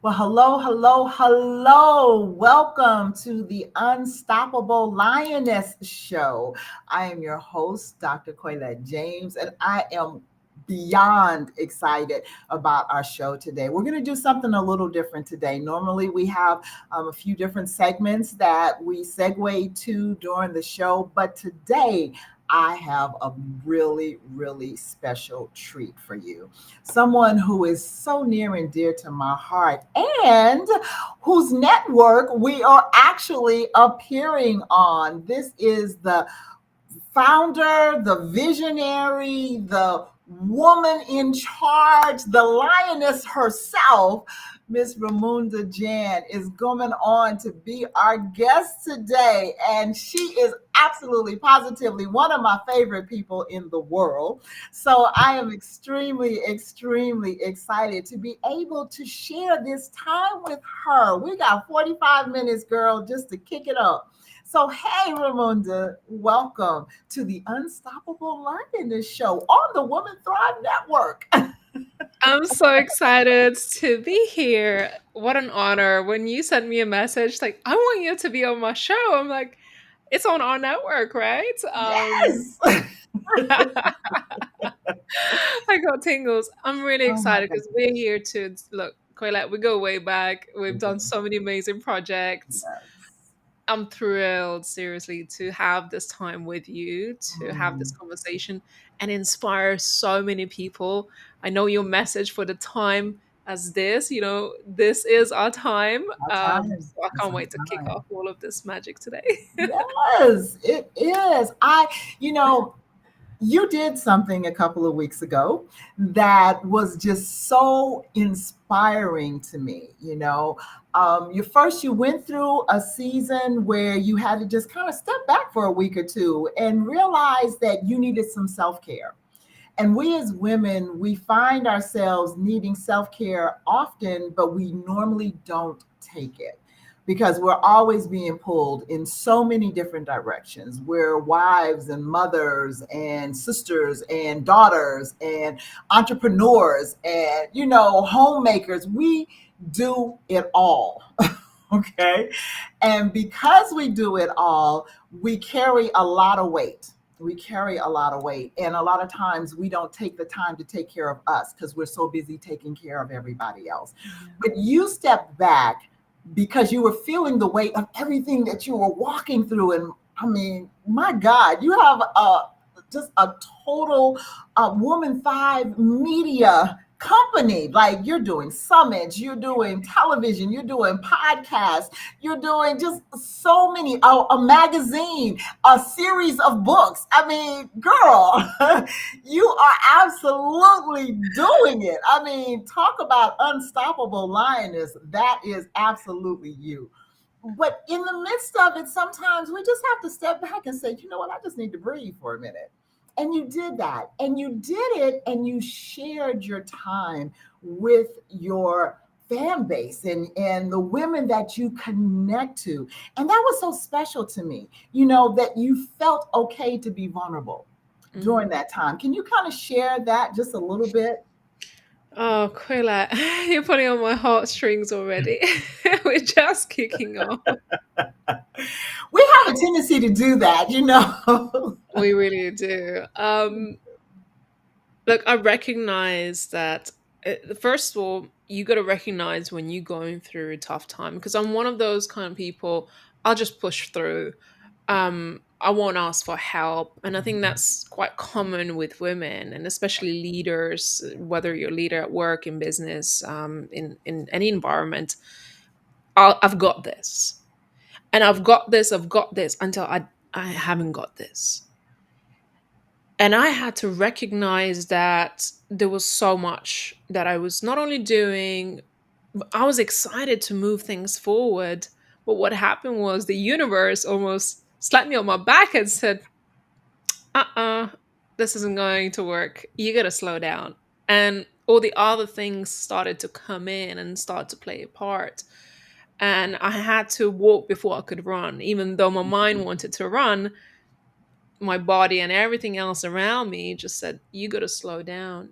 Well, hello, hello, hello. Welcome to the Unstoppable Lioness Show. I am your host, Dr. Coylette James, and I am beyond excited about our show today. We're going to do something a little different today. Normally, we have a few different segments that we segue to during the show, but today, I have a really, really special treat for you. Someone who is so near and dear to my heart and whose network we are actually appearing on. This is the founder, the visionary, the woman in charge, the lioness herself, Miss Raimonda Jan, is going on to be our guest today. And she is absolutely positively one of my favorite people in the world. So I am extremely, extremely excited to be able to share this time with her. We got 45 minutes, girl, just to kick it up. So, hey, Raimonda, welcome to the Unstoppable Lioness Show on the Woman Thrive Network. I'm so excited to be here. What an honor. When you sent me a message like, I want you to be on my show, I'm like, it's on our network, right? Yes. I got tingles. I'm really Oh my excited because we're goodness. here to look, Colette, we go way back. We've done so many amazing projects. Yes. I'm thrilled, seriously, to have this time with you, to have this Mm, conversation and inspire so many people. I know your message for the time as this, this is our time. our time. So I It's can't our wait to kick time. off all of this magic today. Yes, it is. You know, you did something a couple of weeks ago that was just so inspiring to me. You went through a season where you had to just kind of step back for a week or two and realize that you needed some self-care. And we as women, we find ourselves needing self-care often, but we normally don't take it because we're always being pulled in so many different directions. We're wives and mothers and sisters and daughters and entrepreneurs and, homemakers. We do it all. Okay. And because we do it all, we carry a lot of weight. We carry a lot of weight. And a lot of times we don't take the time to take care of us because we're so busy taking care of everybody else. Yeah. But you stepped back because you were feeling the weight of everything that you were walking through. And I mean, my God, you have just a total Woman Five media company. Like you're doing summits, you're doing television, you're doing podcasts, you're doing just so many, a magazine, a series of books. I mean, girl, you are absolutely doing it. I mean, talk about unstoppable lioness. That is absolutely you. But in the midst of it, sometimes we just have to step back and say, you know what, I just need to breathe for a minute. And you did that. And you did it and you shared your time with your fan base and the women that you connect to. And that was so special to me, that you felt okay to be vulnerable during Mhm. that time. Can you kind of share that just a little bit? Oh, Quilla, you're putting on my heartstrings already. We're just kicking off. We have a tendency to do that. We really do. Look, I recognize that first of all, you got to recognize when you're going through a tough time because I'm one of those kind of people. I'll just push through. I won't ask for help, and I think that's quite common with women, and especially leaders. Whether you're a leader at work, in business, in any environment, I've got this, and I've got this. I've got this until I haven't got this. And I had to recognize that there was so much that I was not only doing, but I was excited to move things forward. But what happened was the universe almost slapped me on my back and said, this isn't going to work. You got to slow down. And all the other things started to come in and start to play a part. And I had to walk before I could run. Even though my mind wanted to run, my body and everything else around me just said, you got to slow down.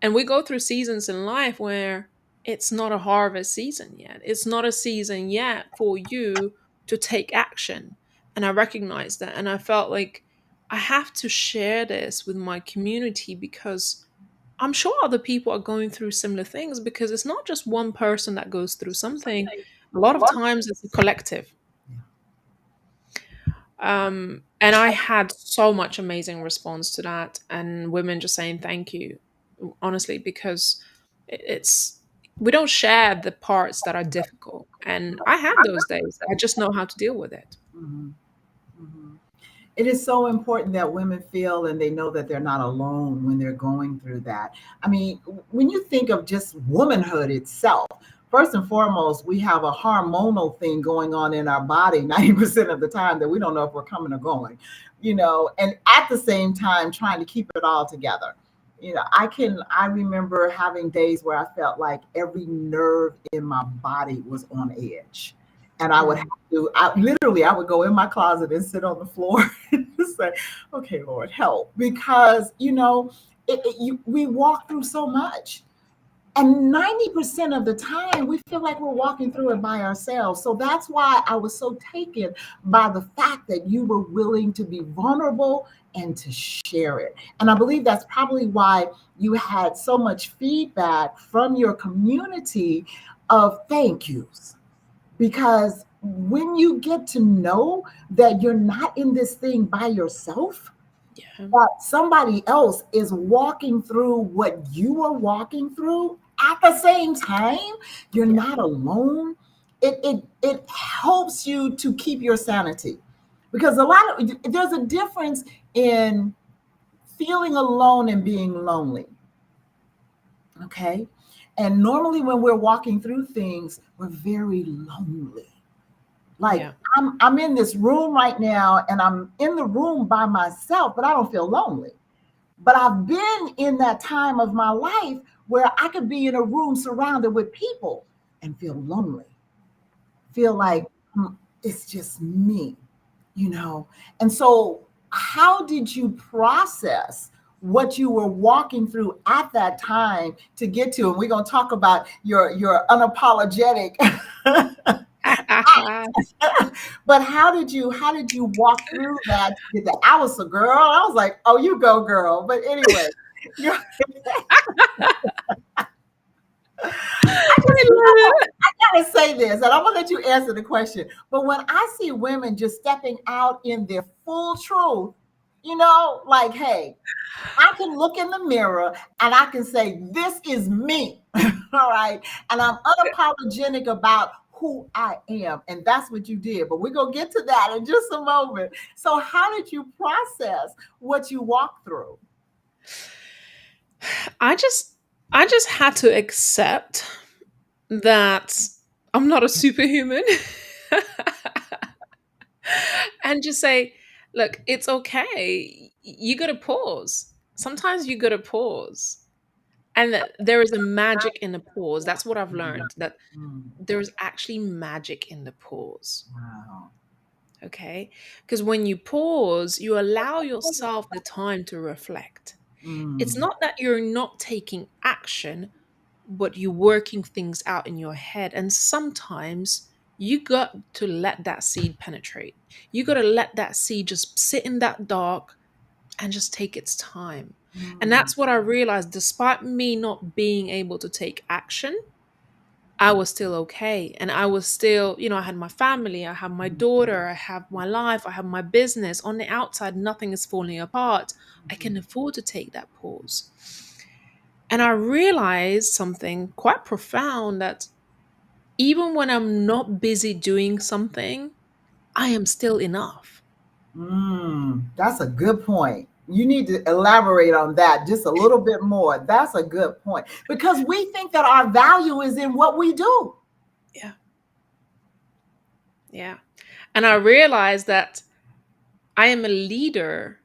And we go through seasons in life where it's not a harvest season yet. It's not a season yet for you to take action. And I recognized that. And I felt like I have to share this with my community because I'm sure other people are going through similar things because it's not just one person that goes through something. A lot of times it's a collective. And I had so much amazing response to that, and women just saying thank you, honestly, because it's we don't share the parts that are difficult, and I have those days. I just know how to deal with it. Mhm. Mhm. It is so important that women feel and they know that they're not alone when they're going through that. I mean, when you think of just womanhood itself, first and foremost, we have a hormonal thing going on in our body 90% of the time that we don't know if we're coming or going, and at the same time, trying to keep it all together. I remember having days where I felt like every nerve in my body was on edge. And I would have Mm, I would go in my closet and sit on the floor and just say, okay, Lord, help. Because, we walk through so much. And 90% of the time, we feel like we're walking through it by ourselves. So that's why I was so taken by the fact that you were willing to be vulnerable and to share it. And I believe that's probably why you had so much feedback from your community of thank yous, because when you get to know that you're not in this thing by yourself, yeah, that somebody else is walking through what you are walking through at the same time, you're yeah, not alone. It helps you to keep your sanity, because there's a difference in feeling alone and being lonely. Okay. And normally when we're walking through things, we're very lonely. Like yeah. I'm in this room right now and I'm in the room by myself, but I don't feel lonely. But I've been in that time of my life where I could be in a room surrounded with people and feel lonely, feel like it's just me, you know? And so, how did you process what you were walking through at that time to get to? And we're going to talk about your unapologetic. But how did you walk through that? I was a girl. I was like, oh, you go, girl. But anyway, you I just I love it. I gotta say this, and I'm gonna let you answer the question. But when I see women just stepping out in their full truth, like, hey, I can look in the mirror and I can say, this is me. All right. And I'm unapologetic about who I am. And that's what you did. But we're going to get to that in just a moment. So, how did you process what you walked through? I just I just had to accept that I'm not a superhuman and just say, look, it's okay. You got to pause. Sometimes you got to pause. And that there is a magic in the pause. That's what I've learned, that Mm, there's actually magic in the pause. wow. Okay? Because when you pause, you allow yourself the time to reflect. It's Mm, not that you're not taking action, but you're working things out in your head. And sometimes you got to let that seed penetrate. You got to let that seed just sit in that dark and just take its time. And mm, that's what I realized. Despite me not being able to take action, I was still okay. And I was still, I had my family, I have my daughter, I have my life, I have my business. On the outside, nothing is falling apart. I can afford to take that pause. And I realized something quite profound, that even when I'm not busy doing something, I am still enough. That's a good point. You need to elaborate on that just a little bit more. That's a good point, because we think that our value is in what we do. Yeah. Yeah. And I realized that I am a leader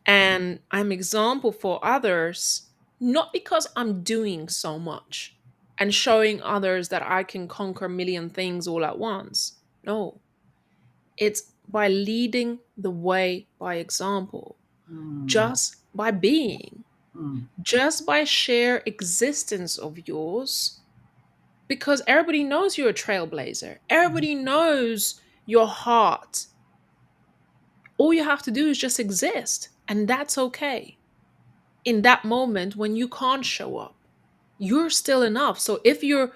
and I'm example for others, not because I'm doing so much and showing others that I can conquer a million things all at once. No, it's by leading the way by example, Mm, just by being, mm, just by sheer existence of yours. because everybody knows you're a trailblazer. Everybody knows your heart. All you have to do is just exist, and that's okay. In that moment when you can't show up, you're still enough. So if you're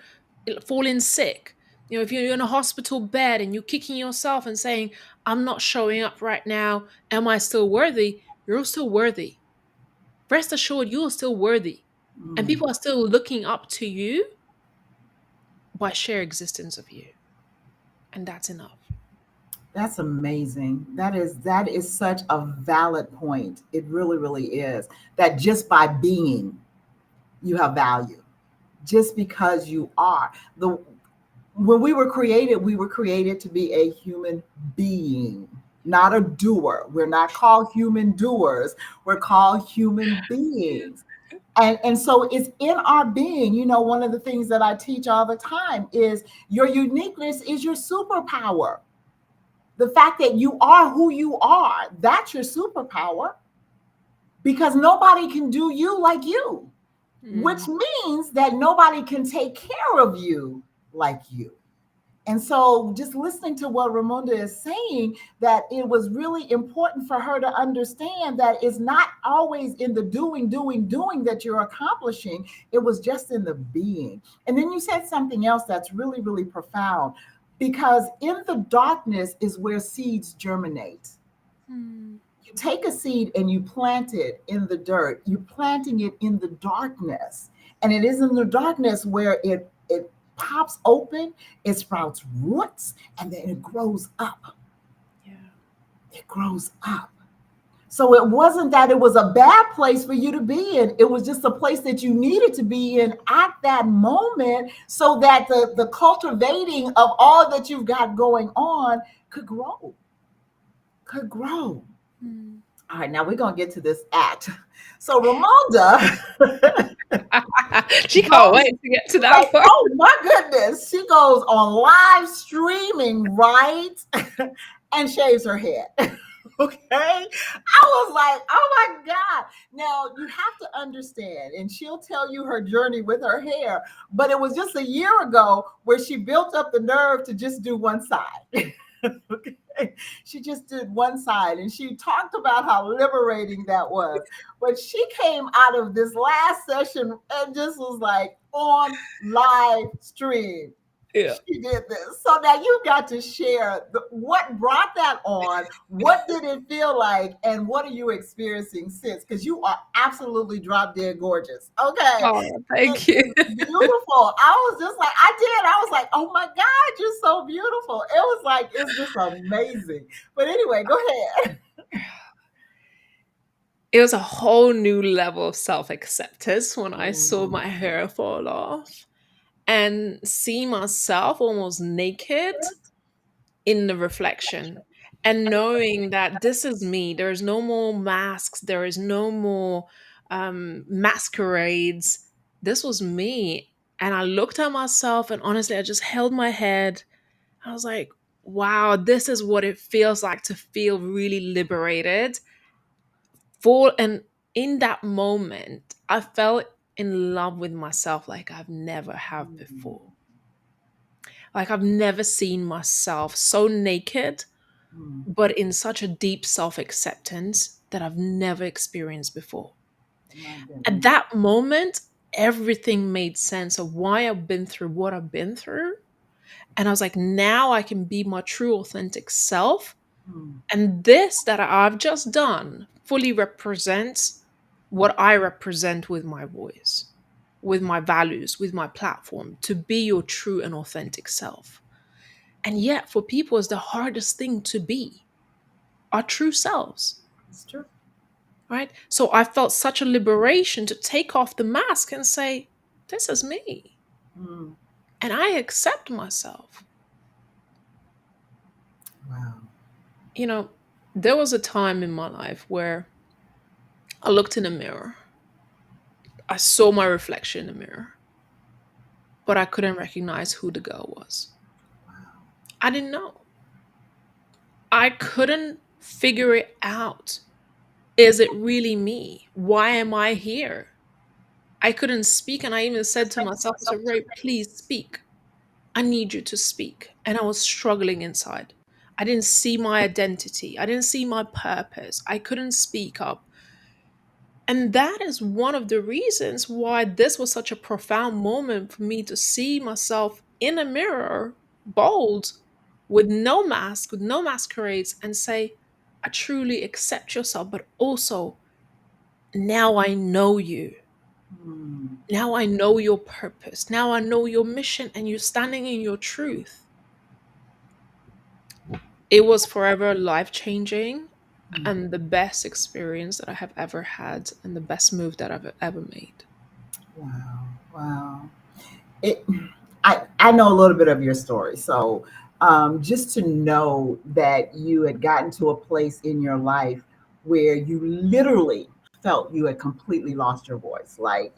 falling sick, if you're in a hospital bed and you're kicking yourself and saying, I'm not showing up right now, am I still worthy? You're still worthy. Rest assured, you're still worthy. And Mm. people are still looking up to you by sheer existence of you. And that's enough. That's amazing. That is such a valid point. It really, really is. That just by being, you have value. Just because you are. The When we were created to be a human being, not a doer. We're not called human doers. We're called human beings. And so it's in our being. One of the things that I teach all the time is your uniqueness is your superpower. The fact that you are who you are, that's your superpower, because nobody can do you like you, which Mm. means that nobody can take care of you like you. And so, just listening to what Raimonda is saying, that it was really important for her to understand that it's not always in the doing that you're accomplishing. It was just in the being. And then you said something else that's really, really profound, because in the darkness is where seeds germinate. Mm. You take a seed and you plant it in the dirt. You're planting it in the darkness. And it is in the darkness where it pops open, it sprouts roots, and then it grows up. Yeah. It grows up. So it wasn't that it was a bad place for you to be in. It was just a place that you needed to be in at that moment, so that the cultivating of all that you've got going on could grow, could grow. Mm. All right, now we're gonna get to this act. So Ramonda She can't goes wait to get to like, that part. oh my goodness, she goes on live streaming, right? And shaves her head. Okay. I was like, oh my God. Now you have to understand, and she'll tell you her journey with her hair, but it was just a year ago where she built up the nerve to just do one side. Okay. She just did one side, and she talked about how liberating that was. But she came out of this last session and just was like on live stream. Yeah. She did this. So now you got to share what brought that on. What did it feel like? And what are you experiencing since? Because you are absolutely drop dead gorgeous. Okay. Oh, thank you. It's beautiful. I was just like, I was like, oh my God, you're so beautiful. It was like, it's just amazing. But anyway, go ahead. It was a whole new level of self acceptance when I saw Mm. my hair fall off and see myself almost naked in the reflection, and knowing that this is me. There is no more masks, there is no more masquerades. This was me. And I looked at myself, and honestly, I just held my head. I was like, wow, this is what it feels like to feel really liberated. And in that moment, I fell in love with myself like I've never have Mm. before. Like I've never seen myself so naked, Mm. but in such a deep self acceptance that I've never experienced before. My At goodness. that moment, everything made sense of why I've been through what I've been through. And I was like, now I can be my true, authentic self. Mm. And this that I've just done fully represents what I represent with my voice, with my values, with my platform, to be your true and authentic self. And yet, for people, it's the hardest thing to be our true selves, It's true. right? So I felt such a liberation to take off the mask and say, this is me. Mm. And I accept myself. Wow. You know, there was a time in my life where I looked in a mirror, I saw my reflection in the mirror, but I couldn't recognize who the girl was. Wow. I didn't know. I couldn't figure it out. Is it really me? Why am I here? I couldn't speak, and I even said to myself, I said, Ray, please speak. I need you to speak. And I was struggling inside. I didn't see my identity. I didn't see my purpose. I couldn't speak up. And that is one of the reasons why this was such a profound moment for me to see myself in a mirror, bold, with no mask, with no masquerades, and say, I truly accept yourself, but also now I know you. Mm. Now I know your purpose. Now I know your mission, and you're standing in your truth. It was forever life changing Mm. and the best experience that I have ever had, and the best move that I've ever made. Wow. Wow. It, I know a little bit of your story. So just to know that you had gotten to a place in your life where you literally felt you had completely lost your voice. Like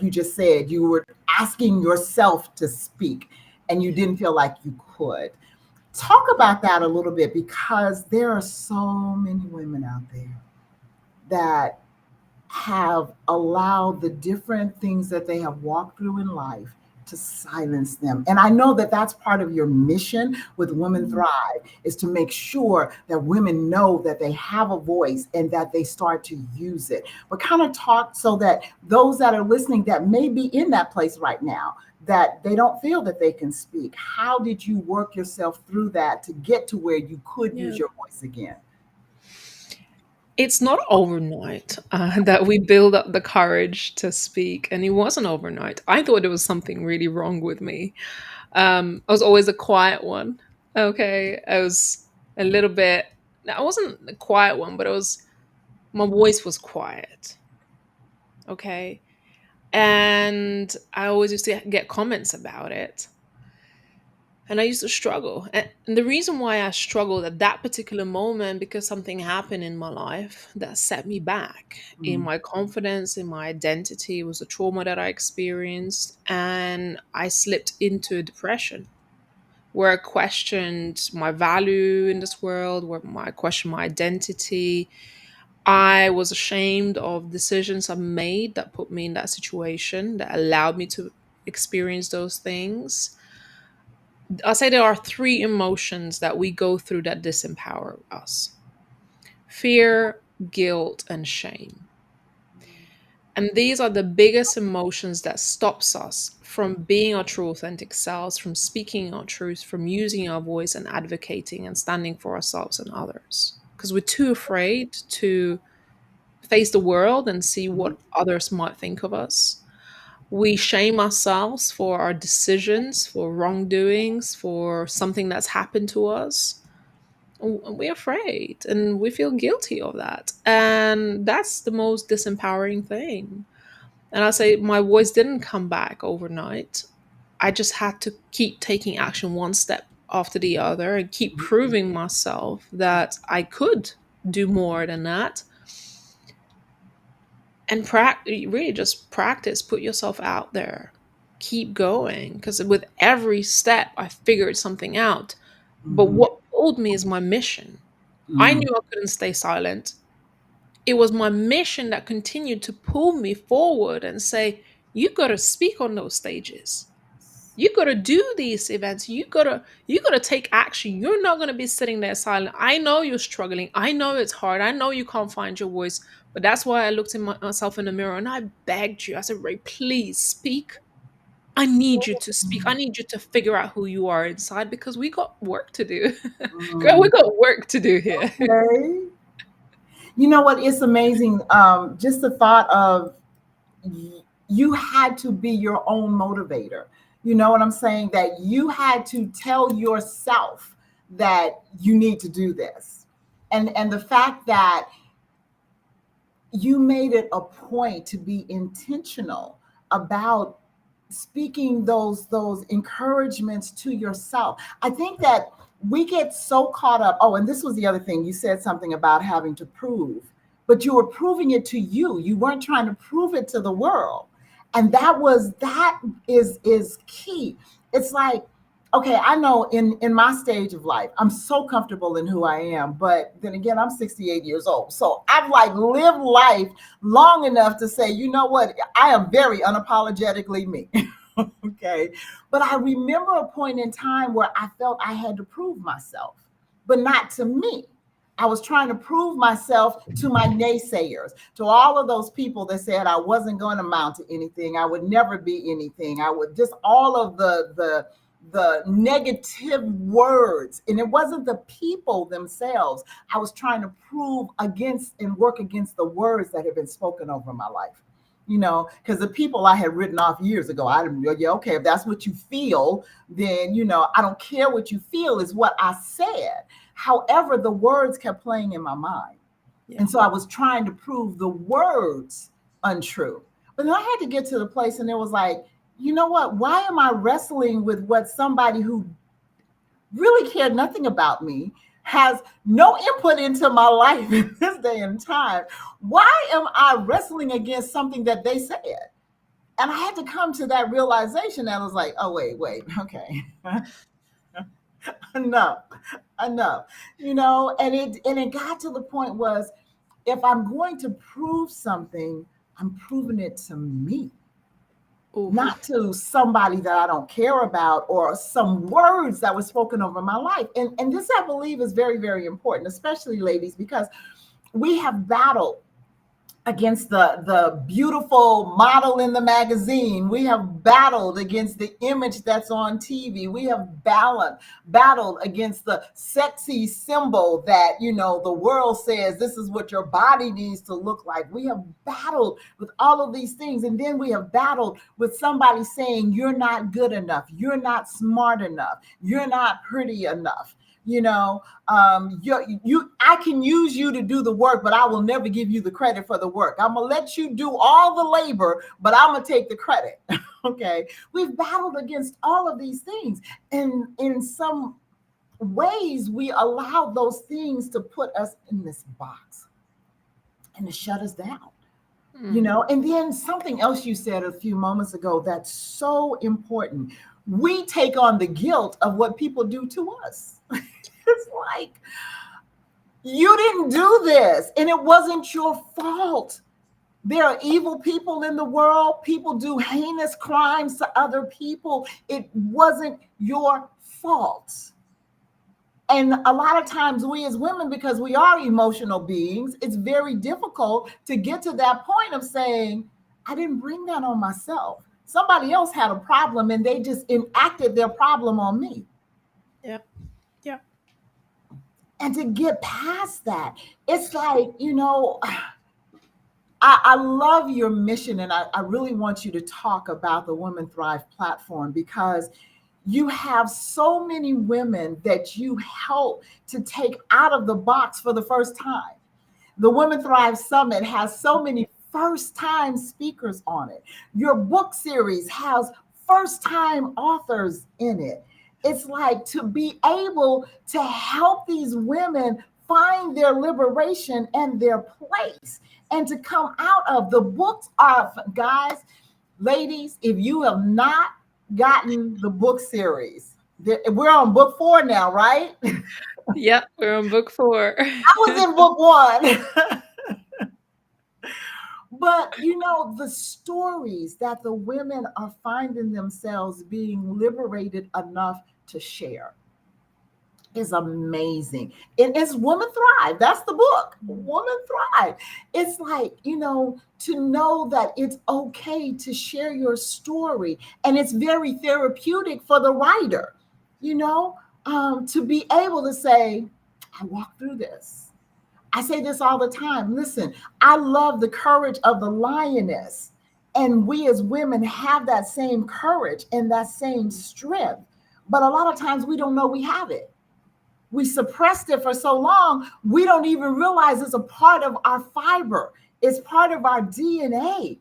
you just said, you were asking yourself to speak and you didn't feel like you could. Talk about that a little bit because there are so many women out there that have allowed the different things that they have walked through in life to silence them. And I know that that's part of your mission with Women Mm. Thrive is to make sure that women know that they have a voice and that they start to use it. But kind of talk so that those that are listening that may be in that place right now, that they don't feel that they can speak. How did you work yourself through that to get to where you could Yeah. use your voice again? It's not overnight that we build up the courage to speak, and it wasn't overnight. I thought there was something really wrong with me. I was always a quiet one. Okay, I was a little bit. I wasn't a quiet one, but my voice was quiet. Okay, and I always used to get comments about it. And I used to struggle. And the reason why I struggled at that particular moment, because something happened in my life that set me back in Mm. my confidence, in my identity. It was a trauma that I experienced. And I slipped into a depression where I questioned my value in this world, I questioned my identity. I was ashamed of decisions I made that put me in that situation, that allowed me to experience those things. I'll say there are three emotions that we go through that disempower us: fear, guilt, and shame. And these are the biggest emotions that stops us from being our true authentic selves, from speaking our truth, from using our voice and advocating and standing for ourselves and others. Because we're too afraid to face the world and see Mhm. what others might think of us. We shame ourselves for our decisions, for wrongdoings, for something that's happened to us. We're afraid and we feel guilty of that. And that's the most disempowering thing. And I say my voice didn't come back overnight. I just had to keep taking action one step after the other and keep proving myself that I could do more than that. And really just practice, put yourself out there, keep going. Because with every step, I figured something out. But Mhm. what pulled me is my mission. I Mm. knew I couldn't stay silent. It was my mission that continued to pull me forward and say, you got to speak on those stages. You got to do these events. You got to take action. You're not going to be sitting there silent. I know you're struggling. I know it's hard. I know you can't find your voice. But that's why I looked at myself in the mirror and I begged you. I said, Ray, please speak. I need you to speak. I need you to figure out who you are inside because we got work to do. Girl, we Mm. got work to do here. Okay. You know what? It's amazing. Just the thought of you had to be your own motivator. You know what I'm saying? That you had to tell yourself that you need to do this. And the fact that you made it a point to be intentional about speaking those encouragements to yourself. I think that we get so caught up. Oh, and this was the other thing. You said something about having to prove, but you were proving it to you. You weren't trying to prove it to the world. And that is key. It's like okay, I know in my stage of life, I'm so comfortable in who I am, but then again, I'm 68 years old. So I've like lived life long enough to say, you know what, I am very unapologetically me. Okay. But I remember a point in time where I felt I had to prove myself, but not to me. I was trying to prove myself to my naysayers, to all of those people that said I wasn't going to amount to anything, I would never be anything. I would just all of the negative words. And it wasn't the people themselves. I was trying to prove against and work against the words that had been spoken over my life. Because the people I had written off years ago, I didn't, yeah, okay, if that's what you feel, then, I don't care what you feel, is what I said. However, the words kept playing in my mind. Yeah. And so I was trying to prove the words untrue. But then I had to get to the place, and it was like, you know what? Why am I wrestling with what somebody who really cared nothing about me, has no input into my life in this day and time? Why am I wrestling against something that they said? And I had to come to that realization that I was like, oh, wait, okay. enough, enough. And it got to the point was, if I'm going to prove something, I'm proving it to me, Ooh. not to somebody that I don't care about, or some words that were spoken over my life. And this, I believe, is very, very important, especially ladies, because we have battled against the beautiful model in the magazine. We have battled against the image that's on TV. We have battled against the sexy symbol that, the world says this is what your body needs to look like. We have battled with all of these things. And then we have battled with somebody saying, you're not good enough, you're not smart enough, you're not pretty enough. I can use you to do the work, but I will never give you the credit for the work. I'm gonna let you do all the labor, but I'm gonna take the credit. Okay, we've battled against all of these things, and in some ways we allow those things to put us in this box and to shut us down. Mm. And then something else you said a few moments ago that's so important: we take on the guilt of what people do to us. It's like, you didn't do this, and it wasn't your fault. There are evil people in the world. People do heinous crimes to other people. It wasn't your fault. And a lot of times, we as women, because we are emotional beings, it's very difficult to get to that point of saying, I didn't bring that on myself. Somebody else had a problem, and they just enacted their problem on me. Yeah. Yeah. And to get past that, it's like, I love your mission, and I really want you to talk about the Women Thrive platform, because you have so many women that you help to take out of the box for the first time. The Women Thrive Summit has so many first time speakers on it. Your book series has first time authors in it. It's like, to be able to help these women find their liberation and their place, and to come out of the books. Are, guys, ladies, if you have not gotten the book series, we're on book 4 now, right? I Yeah, we're on book 4. was in book 1. But the stories that the women are finding themselves being liberated enough to share is amazing. And it's Woman Thrive. That's the book, Woman Thrive. It's like, to know that it's okay to share your story. And it's very therapeutic for the writer, to be able to say, I walked through this. I say this all the time. Listen, I love the courage of the lioness. And we as women have that same courage and that same strength. But a lot of times we don't know we have it. We suppressed it for so long, we don't even realize it's a part of our fiber. It's part of our DNA.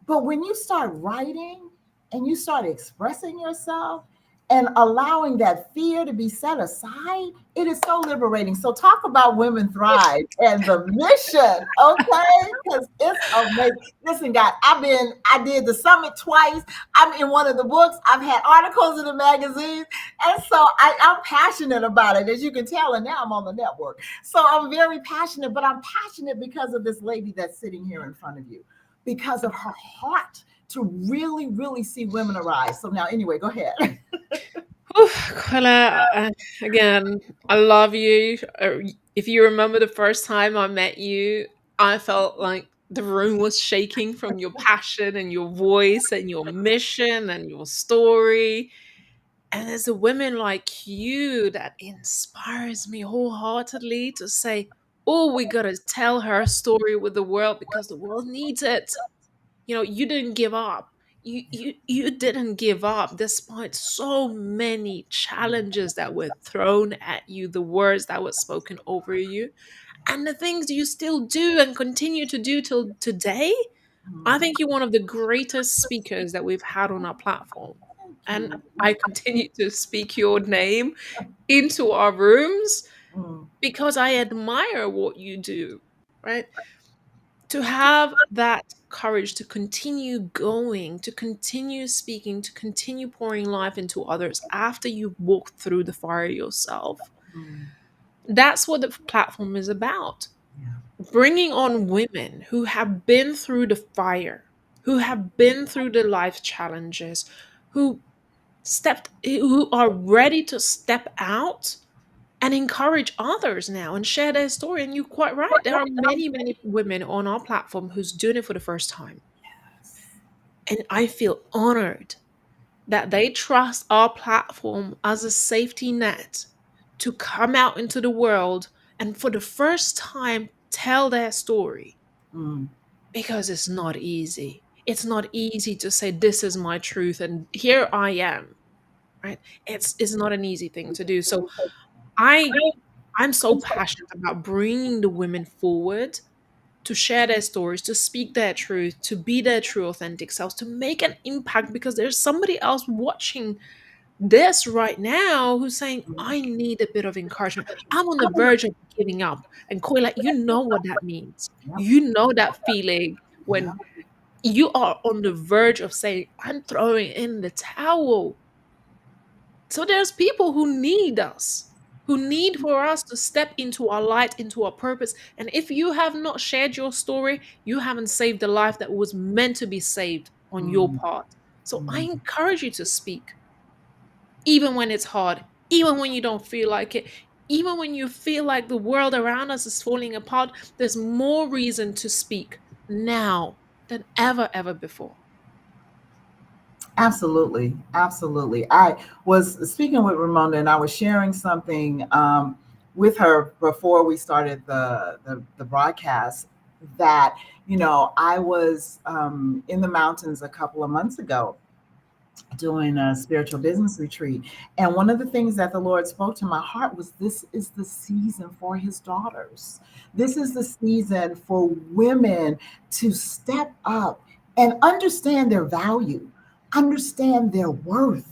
But when you start writing and you start expressing yourself, and allowing that fear to be set aside, it is so liberating. So talk about Women Thrive and the mission, okay? Because it's amazing. Listen, guys, I did the summit twice. I'm in one of the books. I've had articles in the magazines. And so I'm passionate about it, as you can tell, and now I'm on the network. So I'm very passionate, but I'm passionate because of this lady that's sitting here in front of you, because of her heart to really, really see women arise. So now, anyway, go ahead. Oh, Quilla, again, I love you. If you remember the first time I met you, I felt like the room was shaking from your passion and your voice and your mission and your story. And there's a woman like you that inspires me wholeheartedly to say, oh, we got to tell her story with the world because the world needs it. You didn't give up. You didn't give up despite so many challenges that were thrown at you, the words that were spoken over you, and the things you still do and continue to do till today. I think you're one of the greatest speakers that we've had on our platform. Thank And you. I continue to speak your name into our rooms Mm, because I admire what you do, right? To have that courage to continue going, to continue speaking, to continue pouring life into others after you've walked through the fire yourself. mm, That's what the platform is about. yeah. Bringing on women who have been through the fire, who have been through the life challenges, who who are ready to step out and encourage others now and share their story. And you're quite right. There are many, many women on our platform who's doing it for the first time. And I feel honored that they trust our platform as a safety net to come out into the world and for the first time tell their story, Mm, because it's not easy. It's not easy to say this is my truth and here I am, right? It's not an easy thing to do. So I I'm so passionate about bringing the women forward to share their stories, to speak their truth, to be their true, authentic selves, to make an impact because there's somebody else watching this right now who's saying, I need a bit of encouragement. I'm on the verge of giving up. And Koila, you know what that means. yep, You know that feeling when yep. you are on the verge of saying, I'm throwing in the towel. So there's people who need us, who need for us to step into our light, into our purpose. And if you have not shared your story, you haven't saved the life that was meant to be saved on your Mm, part. So I mm. encourage you to speak, even when it's hard, even when you don't feel like it, even when you feel like the world around us is falling apart. There's more reason to speak now than ever before. Absolutely, absolutely. I was speaking with Raimonda, and I was sharing something with her before we started the broadcast. That I was in the mountains a couple of months ago doing a spiritual business retreat, and one of the things that the Lord spoke to my heart was, this is the season for His daughters. This is the season for women to step up and understand their value, understand their worth,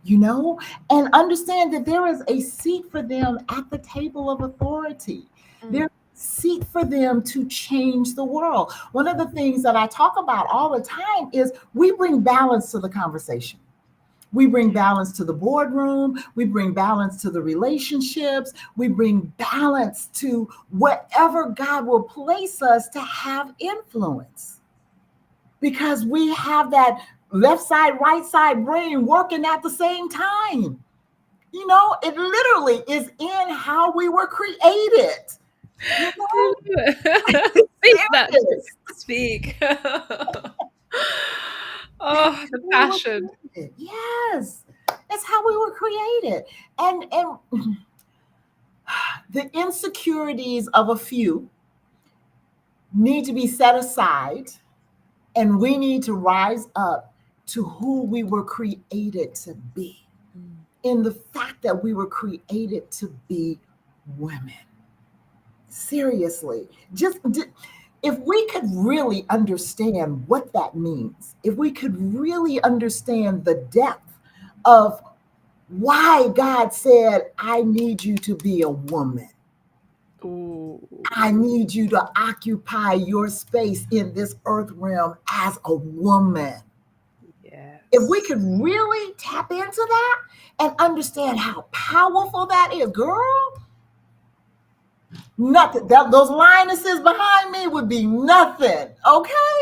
and understand that there is a seat for them at the table of authority. Mm, There's a seat for them to change the world. One of the things that I talk about all the time is we bring balance to the conversation. We bring balance to the boardroom. We bring balance to the relationships. We bring balance to whatever God will place us to have influence, because we have that left side, right side brain working at the same time. It literally is in how we were created. You know, Speak that. serious. Speak. Oh, the We were passion. created. Yes, that's how we were created. And the insecurities of a few need to be set aside, and we need to rise up to who we were created to be, Mm, in the fact that we were created to be women. Seriously, if we could really understand what that means, if we could really understand the depth of why God said, I need you to be a woman. I Ooh, need you to occupy your space in this earth realm as a woman. If we yes. could really tap into that and understand how powerful that is, girl, nothing. Those lionesses behind me would be nothing. Okay?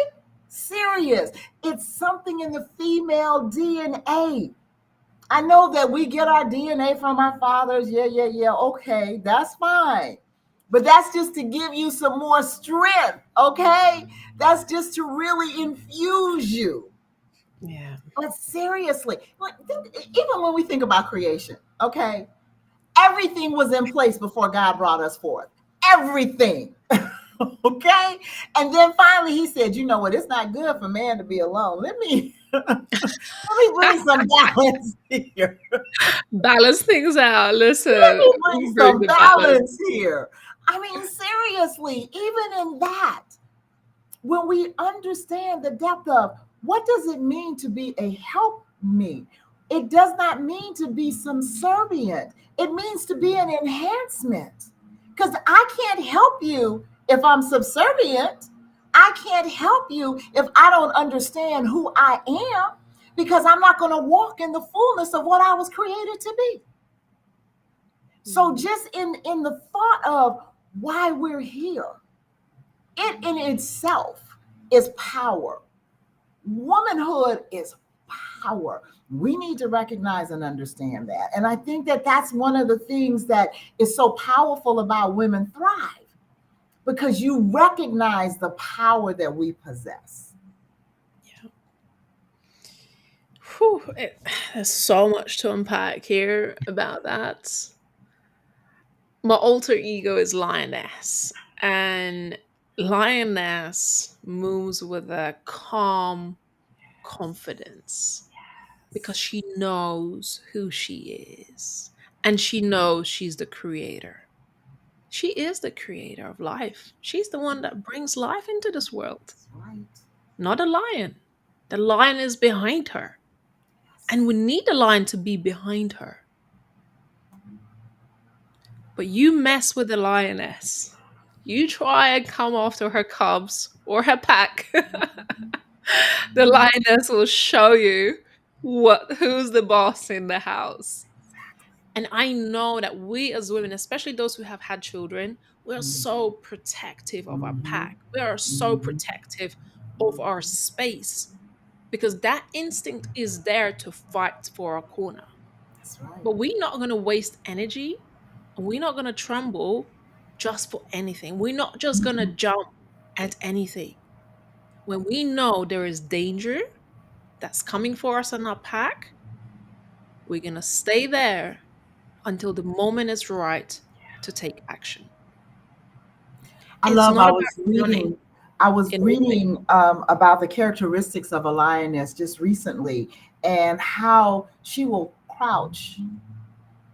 Serious. It's something in the female DNA. I know that we get our DNA from our fathers. Yeah, yeah, yeah. Okay, that's fine. But that's just to give you some more strength. Okay? That's just to really infuse you. Yeah. But seriously, like, even when we think about creation, okay, everything was in place before God brought us forth. Everything. Okay. And then finally he said, you know what? It's not good for man to be alone. Let me bring some balance here. Balance things out. Let Listen, me bring bring some the balance. balance here. I mean, seriously, even in that, when we understand the depth of what does it mean to be a help me, it does not mean to be subservient. It means to be an enhancement. Because I can't help you if I'm subservient. I can't help you if I don't understand who I am, because I'm not going to walk in the fullness of what I was created to be. So Mm, just in the thought of why we're here, it in itself is power. Womanhood is power. We need to recognize and understand that. And I think that that's one of the things that is so powerful about Women Thrive, because you recognize the power that we possess. yeah. Whew, there's so much to unpack here about that. My alter ego is Lioness, and Lioness moves with a calm confidence because she knows who she is and she knows she's the creator. She is the creator of life. She's the one that brings life into this world, That's right. not a lion. The lion is behind her, and we need the lion to be behind her. But you mess with the lioness. You try and come after her cubs or her pack. The lioness will show you who's the boss in the house. And I know that we as women, especially those who have had children, we are so protective of our Mm-hmm. pack. We are so Mm-hmm. protective of our space because that instinct is there to fight for our corner. That's right. But we're not going to waste energy and we're not going to tremble just for anything. We're not just going to jump at anything. When we know there is danger that's coming for us in our pack, we're going to stay there until the moment is right to take action. I It's love. not about running I was in retreat. reading about the characteristics of a lioness just recently, and how she will crouch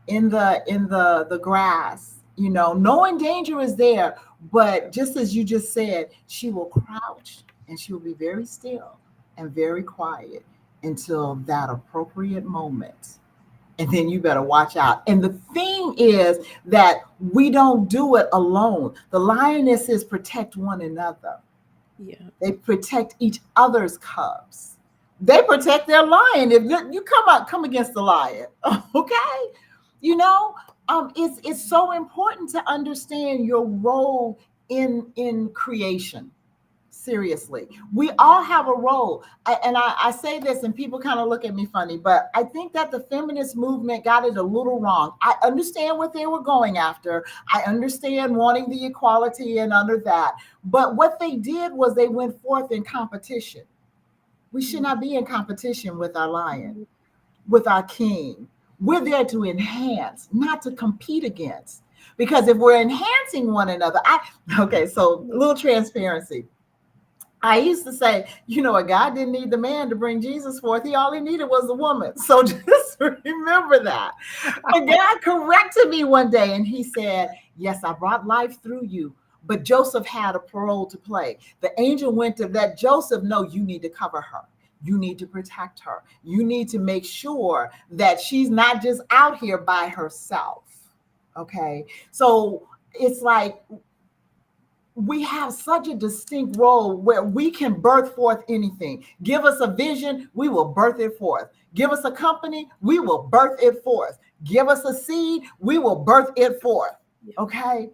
in the grass, knowing danger is there, but just as you just said, she will crouch and she will be very still and very quiet until that appropriate moment. And then you better watch out. And the thing is that we don't do it alone. The lionesses protect one another. Yeah. They protect each other's cubs. They protect their lion. If you come against the lion, okay, you know, it's so important to understand your role in creation. Seriously, we all have a role. And I say this and people kind of look at me funny, but I think that the feminist movement got it a little wrong. I understand what they were going after. I understand wanting the equality and under that. But what they did was they went forth in competition. We should not be in competition with our lion, with our king. We're there to enhance, not to compete against. Because if we're enhancing one another, okay, so a little transparency. I used to say, what, God didn't need the man to bring Jesus forth. He all he needed was the woman. So just remember that. But God corrected me one day and he said, yes, I brought life through you, but Joseph had a parole to play. The angel went to let Joseph know, you need to cover her. You need to protect her. You need to make sure that she's not just out here by herself. Okay. So it's like we have such a distinct role where we can birth forth anything. Give us a vision, we will birth it forth. Give us a company, we will birth it forth. Give us a seed, we will birth it forth. Yeah. Okay?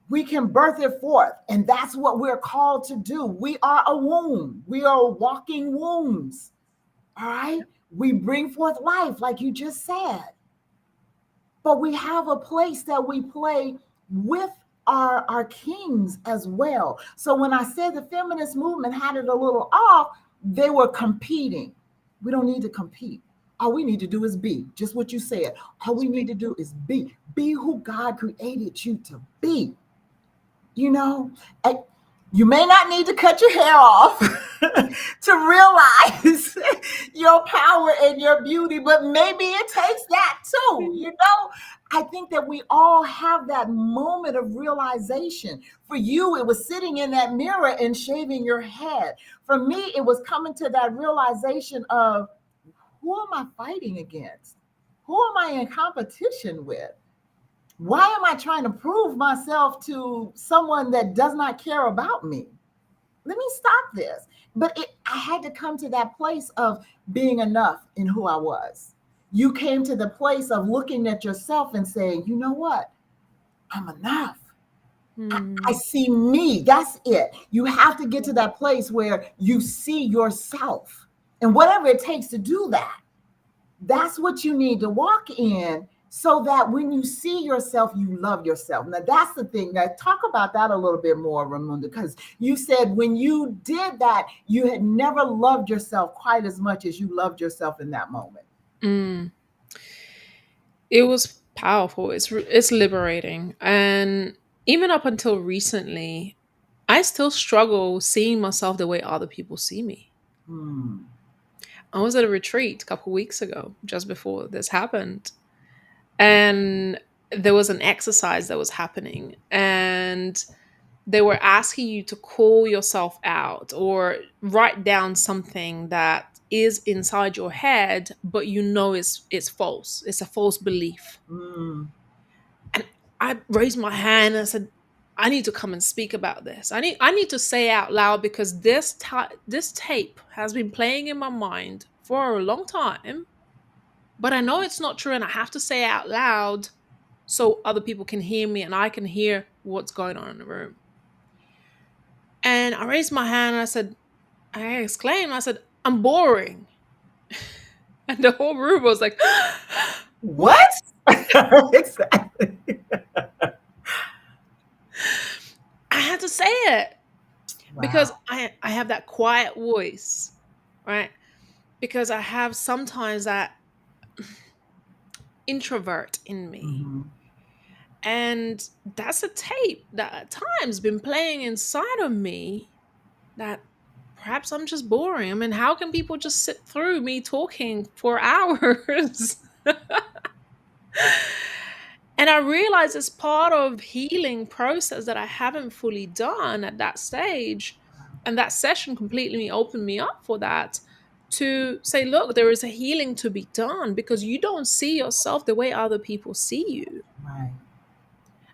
We can birth it forth. And that's what we're called to do. We are a womb, we are walking wombs. All right? We bring forth life, like you just said. But we have a place that we play with our kings as well. So when I said the feminist movement had it a little off, they were competing. We don't need to compete. All we need to do is be, just what you said. All we need to do is be. Be who God created you to be. You know, you may not need to cut your hair off to realize your power and your beauty, but maybe it takes that too. You know, I think that we all have that moment of realization. For you, it was sitting in that mirror and shaving your head. For me, it was coming to that realization of, who am I fighting against? Who am I in competition with? Why am I trying to prove myself to someone that does not care about me? Let me stop this. But I had to come to that place of being enough in who I was. You came to the place of looking at yourself and saying, you know what? I'm enough. I see me. That's it. You have to get to that place where you see yourself. And whatever it takes to do that, that's what you need to walk in, so that when you see yourself, you love yourself. Now, that's the thing. Now, talk about that a little bit more, Raimonda, because you said when you did that, you had never loved yourself quite as much as you loved yourself in that moment. Mm. It was powerful. It's liberating, and even up until recently, I still struggle seeing myself the way other people see me. Hmm. I was at a retreat a couple weeks ago, just before this happened, and there was an exercise that was happening, and they were asking you to call yourself out or write down something that is inside your head, but you know it's false. It's a false belief. Hmm. And I raised my hand and I said, I need to come and speak about this. I need to say out loud, because this tape has been playing in my mind for a long time, but I know it's not true, and I have to say it out loud so other people can hear me and I can hear what's going on in the room. And I raised my hand and I exclaimed, I said, I'm boring. And the whole room was like, What? what? Exactly. I had to say it because Wow. I have that quiet voice, right? Because I have sometimes that introvert in me. Mm-hmm. And that's a tape that at times been playing inside of me, that perhaps I'm just boring. I mean, how can people just sit through me talking for hours? And I realize it's part of healing process that I haven't fully done at that stage. And that session completely opened me up for that, to say, look, there is a healing to be done, because you don't see yourself the way other people see you. Right.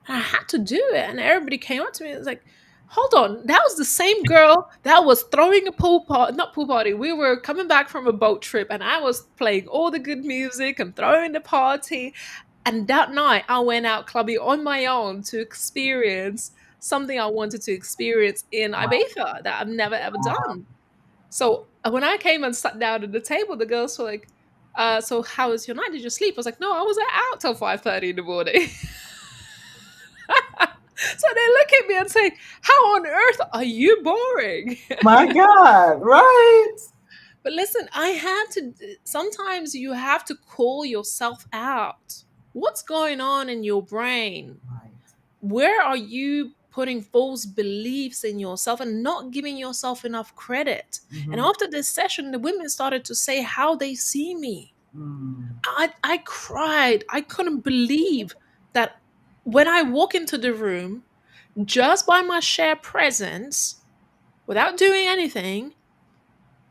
And I had to do it. And everybody came up to me and was like, hold on, that was the same girl that was throwing a pool party, not pool party. We were coming back from a boat trip and I was playing all the good music and throwing the party. And that night I went out clubbing on my own to experience something I wanted to experience in Wow. Ibiza that I've never ever Wow. done. So when I came and sat down at the table, the girls were like, so how was your night? Did you sleep? I was like, no, I was out till 5:30 in the morning. So they look at me and say, how on earth are you boring? My God. Right. But listen, I had to, sometimes you have to call yourself out. What's going on in your brain? Right. Where are you putting false beliefs in yourself and not giving yourself enough credit? And Mm-hmm. after this session, the women started to say how they see me. Mm. I cried. I couldn't believe that when I walk into the room, just by my sheer presence, without doing anything,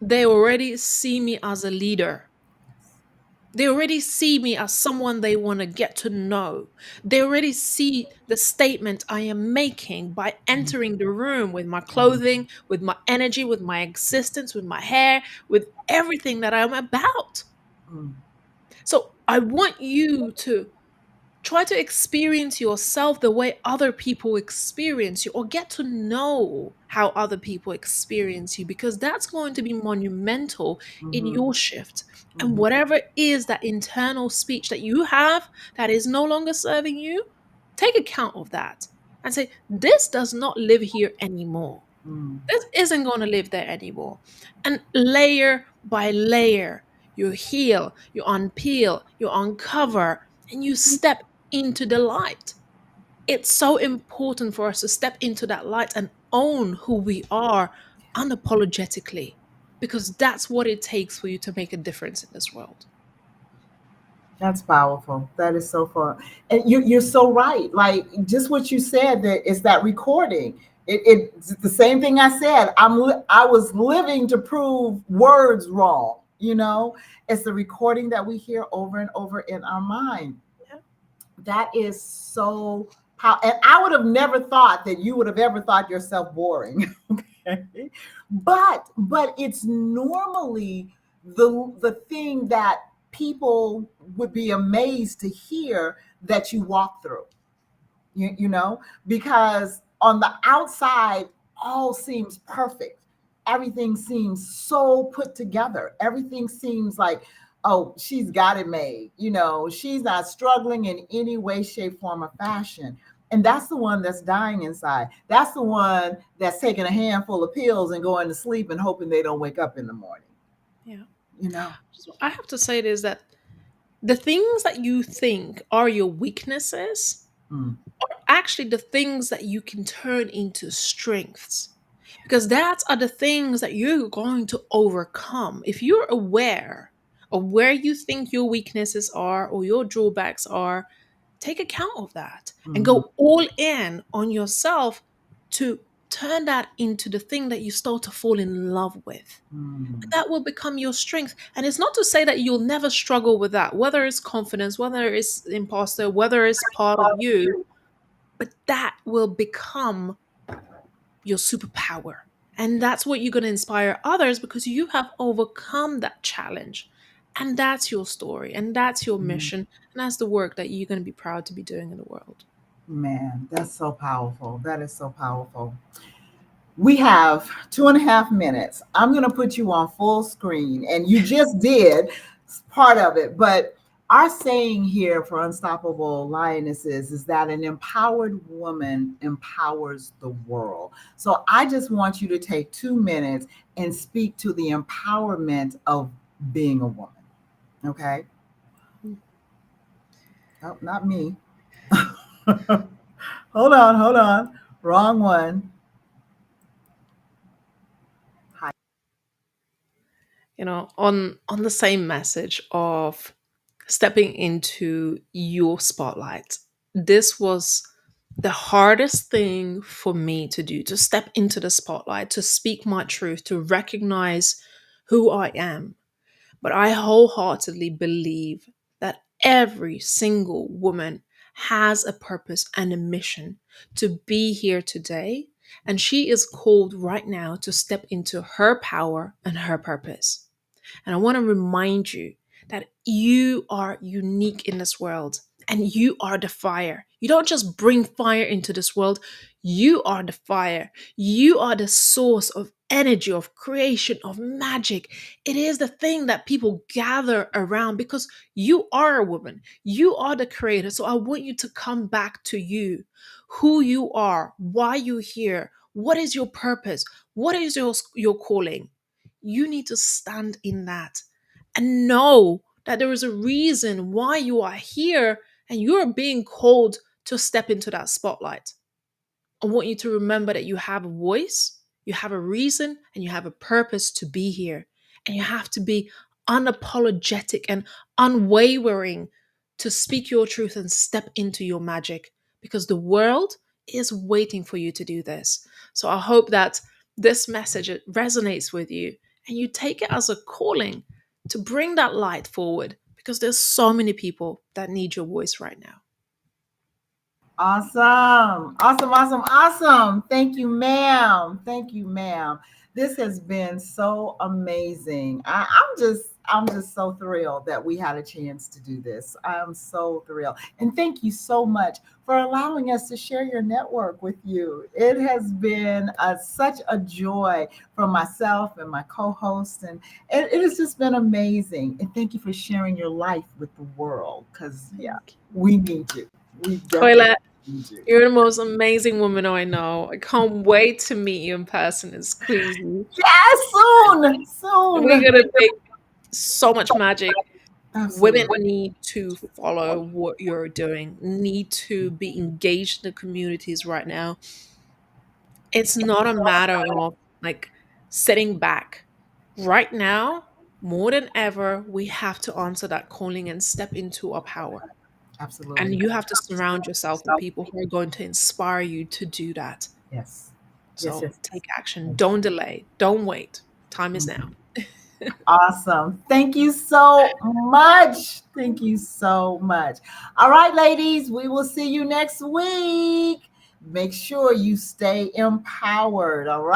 they already see me as a leader. They already see me as someone they want to get to know. They already see the statement I am making by entering the room with my clothing, with my energy, with my existence, with my hair, with everything that I'm about. Mm, So I want you to try to experience yourself the way other people experience you, or get to know how other people experience you, because that's going to be monumental in mhm, your shift. And mhm. whatever is that internal speech that you have that is no longer serving you, take account of that and say, this does not live here anymore. Mm. This isn't going to live there anymore. And layer by layer, you heal, you unpeel, you uncover, and you step into the light. It's so important for us to step into that light and own who we are unapologetically, because that's what it takes for you to make a difference in this world. That's powerful. That is so fun. And you're so right. Like just what you said, that is that recording. It's the same thing I said. I was living to prove words wrong. It's the recording that we hear over and over in our mind. Yeah. That is so powerful. And I would have never thought that you would have ever thought yourself boring. Okay. But it's normally the thing that people would be amazed to hear that you walk through. Because on the outside, all seems perfect. Everything seems so put together. Everything seems like, oh, she's got it made. She's not struggling in any way, shape, form, or fashion. And that's the one that's dying inside. That's the one that's taking a handful of pills and going to sleep and hoping they don't wake up in the morning. Yeah. You know? So I have to say it is that the things that you think are your weaknesses Mm, are actually the things that you can turn into strengths, because that are the things that you're going to overcome if you're aware of where you think your weaknesses are or your drawbacks are. Take account of that and mhm, go all in on yourself to turn that into the thing that you start to fall in love with. mm, That will become your strength. And it's not to say that you'll never struggle with that, whether it's confidence, whether it's imposter, whether it's part of you, but that will become your superpower. And that's what you're going to inspire others, because you have overcome that challenge. And that's your story, and that's your mm. mission, and that's the work that you're going to be proud to be doing in the world. Man, that's so powerful. That is so powerful. We have 2.5 minutes. I'm going to put you on full screen, and you just did part of it. But our saying here for Unstoppable Lionesses is that an empowered woman empowers the world. So I just want you to take 2 minutes and speak to the empowerment of being a woman. Okay? Oh, not me. Hold on, hold on. Wrong one. Hi. On the same message of stepping into your spotlight, this was the hardest thing for me to do, to step into the spotlight, to speak my truth, to recognize who I am. But I wholeheartedly believe that every single woman has a purpose and a mission to be here today. And she is called right now to step into her power and her purpose. And I want to remind you that you are unique in this world, and you are the fire. You don't just bring fire into this world, you are the fire. You are the source of energy, of creation, of magic. It is the thing that people gather around because you are a woman. You are the creator. So I want you to come back to you, who you are, why you're here, what is your purpose, what is your calling. You need to stand in that and know that there is a reason why you are here, and you're being called to step into that spotlight. I want you to remember that you have a voice, you have a reason, and you have a purpose to be here. And you have to be unapologetic and unwavering to speak your truth and step into your magic, because the world is waiting for you to do this. So I hope that this message resonates with you, and you take it as a calling to bring that light forward, because there's so many people that need your voice right now. Awesome. Awesome. Awesome. Awesome. Thank you, ma'am. Thank you, ma'am. This has been so amazing. I'm just so thrilled that we had a chance to do this. I'm so thrilled. And thank you so much for allowing us to share your network with you. It has been such a joy for myself and my co-hosts, and it has just been amazing. And thank you for sharing your life with the world, because yeah, Thank you. we need you. We definitely Toilet, need you. you're the most amazing woman I know. I can't wait to meet you in person and squeeze you. Yes, soon, We're soon. gonna make so much magic. Women Absolutely. need to follow what you're doing, need to be engaged in the communities right now. It's not a matter of like sitting back. Right now, more than ever, we have to answer that calling and step into our power. And Absolutely. you have to surround yourself with people who are going to inspire you to do that. Yes. Yes, So yes. take action. Don't delay. Don't wait. Time is now. Mhm. Awesome. Thank you so much. Thank you so much. All right, ladies, we will see you next week. Make sure you stay empowered. All right.